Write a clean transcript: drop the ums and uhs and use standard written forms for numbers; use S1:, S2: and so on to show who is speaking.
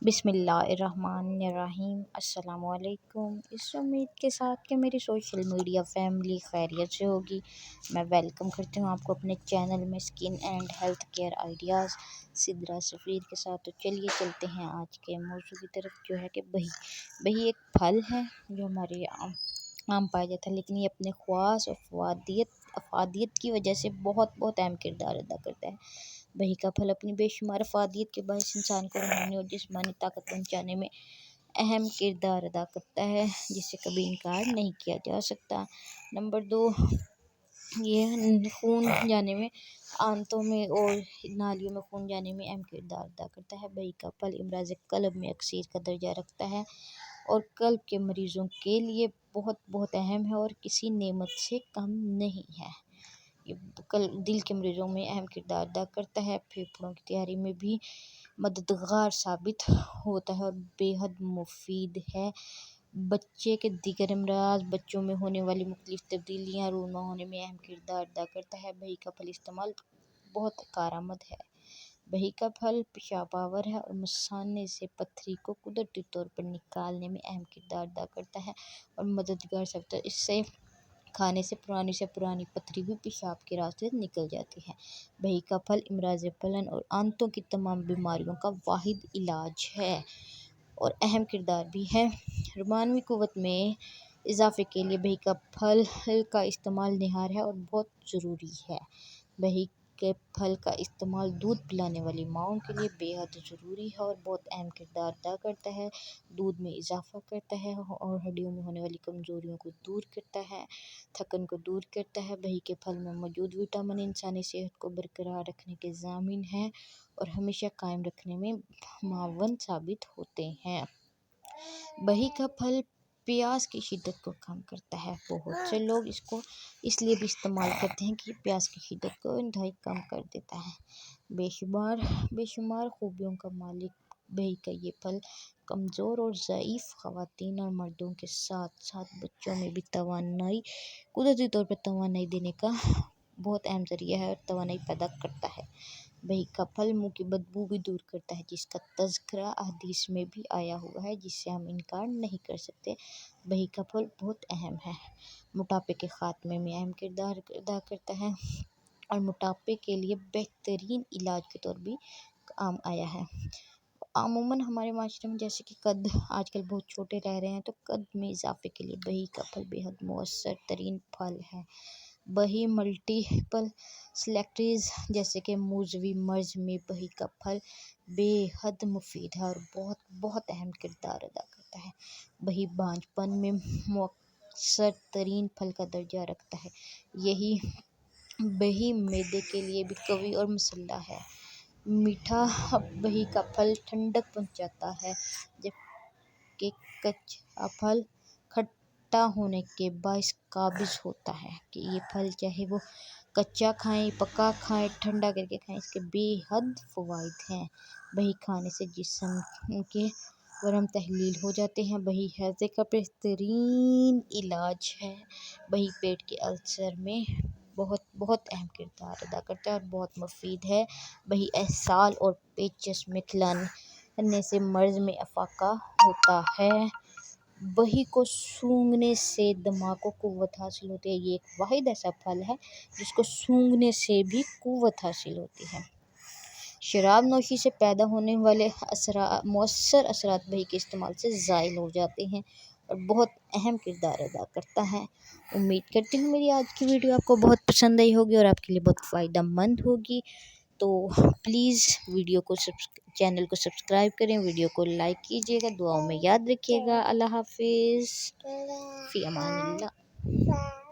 S1: بسم اللہ الرحمن الرحیم۔ السلام علیکم۔ اس امید کے ساتھ کہ میری سوشل میڈیا فیملی خیریت سے ہوگی، میں ویلکم کرتی ہوں آپ کو اپنے چینل میں skin and health care ideas Sidra سفیر کے ساتھ۔ تو چلیے چلتے ہیں آج کے موضوع کی طرف، جو ہے کہ بہی ایک پھل ہے جو ہمارے عام پایا جاتا ہے، لیکن یہ اپنے خواص اور افادیت کی وجہ سے بہت اہم کردار ادا کرتا ہے۔ بہی کا پھل اپنی بے شمار افادیت کے باعث انسان کو روحانی اور جسمانی طاقت پہنچانے میں اہم کردار ادا کرتا ہے، جسے کبھی انکار نہیں کیا جا سکتا۔ نمبر 2، یہ خون جانے میں، آنتوں میں اور نالیوں میں خون جانے میں اہم کردار ادا کرتا ہے۔ بہی کا پھل امراض قلب میں اکسیر کا درجہ رکھتا ہے اور قلب کے مریضوں کے لیے بہت اہم ہے اور کسی نعمت سے کم نہیں ہے۔ یہ دل کے مریضوں میں اہم کردار ادا کرتا ہے، پھیپھڑوں کی تیاری میں بھی مددگار ثابت ہوتا ہے اور بے حد مفید ہے۔ بچے کے دیگر امراض، بچوں میں ہونے والی مختلف تبدیلیاں رونما ہونے میں اہم کردار ادا کرتا ہے۔ بہی کا پھل استعمال بہت کارآمد ہے۔ بہی کا پھل پیشاب آور ہے اور مثانے سے پتھری کو قدرتی طور پر نکالنے میں اہم کردار ادا کرتا ہے اور مددگار ثابت ہے۔ اس سے کھانے سے پرانی پتھری بھی پیشاب کے راستے نکل جاتی ہے۔ بہی کا پھل امراض پلن اور آنتوں کی تمام بیماریوں کا واحد علاج ہے اور اہم کردار بھی ہے۔ روحانی قوت میں اضافے کے لیے بہی کا پھل کا استعمال نہار ہے اور بہت ضروری ہے۔ بہی کے پھل کا استعمال دودھ پلانے والی ماؤں کے لیے بے حد ضروری ہے اور بہت اہم کردار ادا کرتا ہے۔ دودھ میں اضافہ کرتا ہے اور ہڈیوں میں ہونے والی کمزوریوں کو دور کرتا ہے، تھکن کو دور کرتا ہے۔ بہی کے پھل میں موجود وٹامن انسانی صحت کو برقرار رکھنے کے ضامن ہیں اور ہمیشہ قائم رکھنے میں معاون ثابت ہوتے ہیں۔ بہی کا پھل پیاس کی شدت کو کم کرتا ہے۔ بہت سے لوگ اس کو اس لیے بھی استعمال کرتے ہیں کہ یہ پیاس کی شدت کو انتہائی کم کر دیتا ہے۔ بے شمار خوبیوں کا مالک بہی کا یہ پھل کمزور اور ضعیف خواتین اور مردوں کے ساتھ ساتھ بچوں میں بھی قدرتی طور پر توانائی دینے کا بہت اہم ذریعہ ہے اور توانائی پیدا کرتا ہے۔ بہی کا پھل منہ کی بدبو بھی دور کرتا ہے، جس کا تذکرہ احادیث میں بھی آیا ہوا ہے، جس سے ہم انکار نہیں کر سکتے۔ بہی کا پھل بہت اہم ہے، موٹاپے کے خاتمے میں اہم کردار ادا کرتا ہے اور موٹاپے کے لیے بہترین علاج کے طور بھی کام آیا ہے۔ عموماً ہمارے معاشرے میں جیسے کہ قد آج کل بہت چھوٹے رہ رہے ہیں، تو قد میں اضافے کے لیے بہی کا پھل بے حد مؤثر ترین پھل ہے۔ بہی ملٹیپل اسکلیروسس جیسے کہ موذی مرض میں بہی کا پھل بے حد مفید ہے اور بہت اہم کردار ادا کرتا ہے۔ بہی بانجھ پن میں مؤثر ترین پھل کا درجہ رکھتا ہے۔ یہی بہی معدے کے لیے بھی قوی اور مسلح ہے۔ میٹھا بہی کا پھل ٹھنڈک پہنچاتا ہے، جبکہ کچا پھل کھٹا ہونے کے باعث قابض ہوتا ہے۔ کہ یہ پھل چاہے وہ کچا کھائیں، پکا کھائیں، ٹھنڈا کر کے کھائیں، اس کے بے حد فوائد ہیں۔ بہی کھانے سے جسم کے ورم تحلیل ہو جاتے ہیں۔ بہی ہیضے کا بہترین علاج ہے۔ بہی پیٹ کے السر میں بہت اہم کردار ادا کرتا ہے اور بہت مفید ہے۔ بہی اسہال اور پیچس میں کھلانے سے مرض میں افاقہ ہوتا ہے۔ بہی کو سونگھنے سے دماغ کو قوت حاصل ہوتی ہے۔ یہ ایک واحد ایسا پھل ہے جس کو سونگھنے سے بھی قوت حاصل ہوتی ہے۔ شراب نوشی سے پیدا ہونے والے مؤثر اثرات بہی کے استعمال سے زائل ہو جاتے ہیں اور بہت اہم کردار ادا کرتا ہے۔ امید کرتی ہوں میری آج کی ویڈیو آپ کو بہت پسند آئی ہوگی اور آپ کے لیے بہت فائدہ مند ہوگی۔ تو پلیز چینل کو سبسکرائب کریں، ویڈیو کو لائک کیجیے گا، دعاؤں میں یاد رکھیے گا۔ اللہ حافظ، فی امان اللہ۔